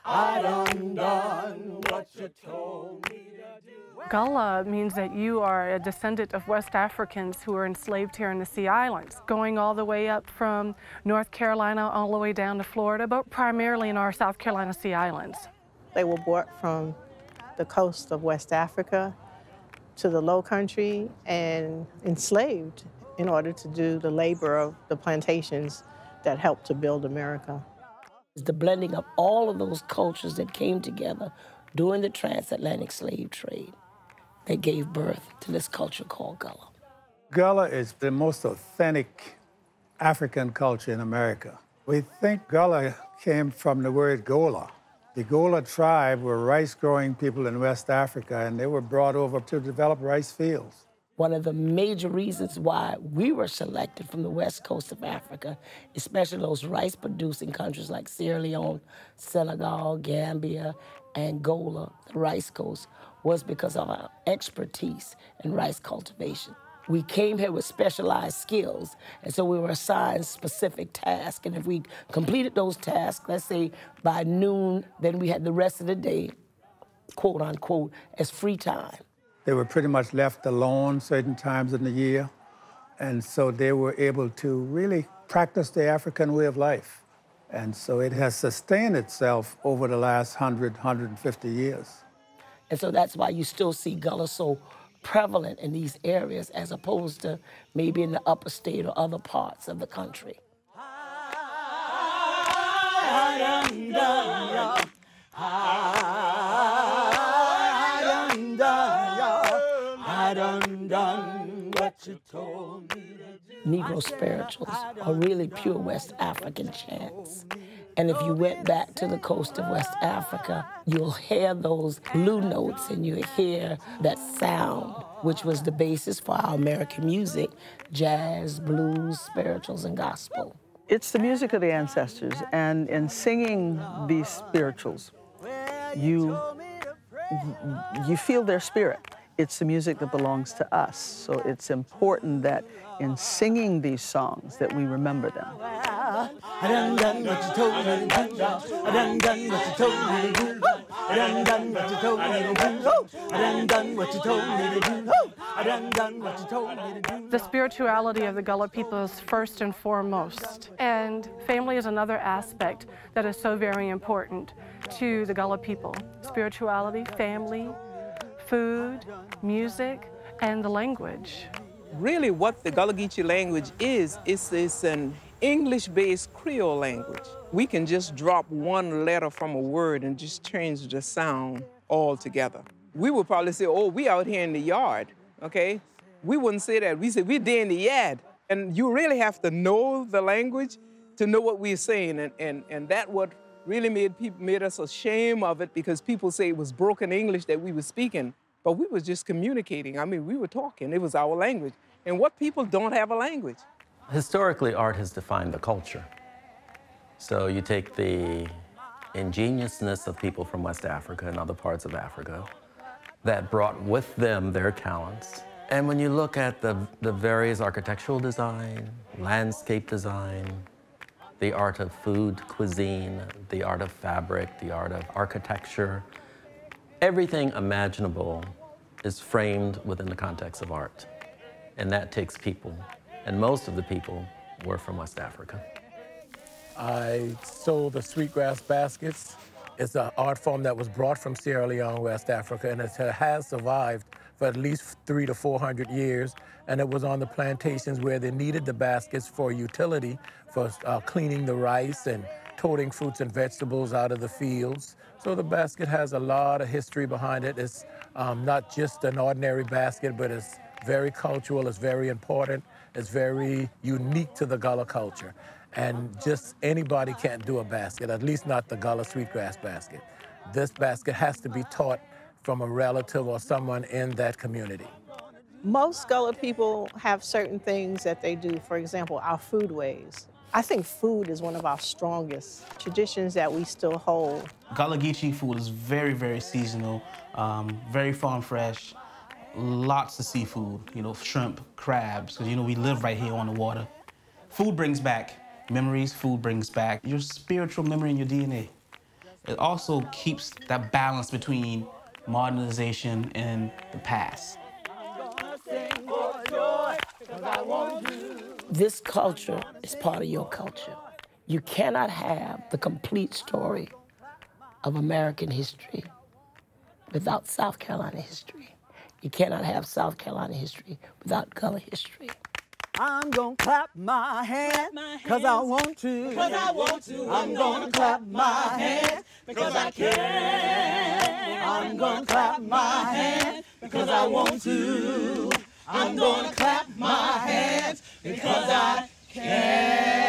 I done what you told me to do. Gullah means that you are a descendant of West Africans who were enslaved here in the Sea Islands, going all the way up from North Carolina all the way down to Florida, but primarily in our South Carolina Sea Islands. They were brought from the coast of West Africa to the Low Country and enslaved in order to do the labor of the plantations that helped to build America. It's the blending of all of those cultures that came together during the transatlantic slave trade that gave birth to this culture called Gullah. Gullah is the most authentic African culture in America. We think Gullah came from the word Gola. The Gola tribe were rice-growing people in West Africa, and they were brought over to develop rice fields. One of the major reasons why we were selected from the west coast of Africa, especially those rice-producing countries like Sierra Leone, Senegal, Gambia, Angola, the Rice Coast, was because of our expertise in rice cultivation. We came here with specialized skills, and so we were assigned specific tasks. And if we completed those tasks, let's say by noon, then we had the rest of the day, quote unquote, as free time. They were pretty much left alone certain times in the year, and so they were able to really practice the African way of life. And so it has sustained itself over the last 100, 150 years. And so that's why you still see Gullah so prevalent in these areas as opposed to maybe in the upper state or other parts of the country. Negro spirituals are really pure West African chants. And if you went back to the coast of West Africa, you'll hear those blue notes and you hear that sound, which was the basis for our American music, jazz, blues, spirituals, and gospel. It's the music of the ancestors, and in singing these spirituals, you feel their spirit. It's the music that belongs to us, so it's important that in singing these songs that we remember them. I done what you told me to do. I done what you told me to do. I done what you told me to do. I done what you told me to do. I done what you told me to do. The spirituality of the Gullah people is first and foremost, and family is another aspect that is so very important to the Gullah people. Spirituality, family, food, music, and the language. Really what the Gullah Geechee language is an English-based Creole language. We can just drop one letter from a word and just change the sound altogether. We would probably say, oh, we out here in the yard, okay? We wouldn't say that. We say, we're there in the yard. And you really have to know the language to know what we're saying. And that what really made us ashamed of it, because people say it was broken English that we were speaking. But we were just communicating. I mean, we were talking. It was our language. And what people don't have a language? Historically, art has defined the culture. So you take the ingeniousness of people from West Africa and other parts of Africa that brought with them their talents. And when you look at the various architectural design, landscape design, the art of food, cuisine, the art of fabric, the art of architecture, everything imaginable is framed within the context of art. And that takes people. And most of the people were from West Africa. I sold the sweetgrass baskets. It's an art form that was brought from Sierra Leone, West Africa, and it has survived for at least 300 to 400 years. And it was on the plantations where they needed the baskets for utility, for cleaning the rice and toting fruits and vegetables out of the fields. So the basket has a lot of history behind it. It's not just an ordinary basket, but it's very cultural, it's very important, it's very unique to the Gullah culture. And just anybody can't do a basket, at least not the Gullah sweetgrass basket. This basket has to be taught from a relative or someone in that community. Most Gullah people have certain things that they do. For example, our foodways. I think food is one of our strongest traditions that we still hold. Gullah Geechee food is very, very seasonal, very farm fresh, lots of seafood, you know, shrimp, crabs, because, you know, we live right here on the water. Food brings back memories, food brings back your spiritual memory and your DNA. it also keeps that balance between modernization and the past. This culture is part of your culture. You cannot have the complete story of American history without South Carolina history. You cannot have South Carolina history without Gullah history. I'm gonna clap my hands, cause I want to. I'm gonna clap my hands, because I can. I'm gonna clap my hands, because I want to. I'm gonna clap my hands, because I can.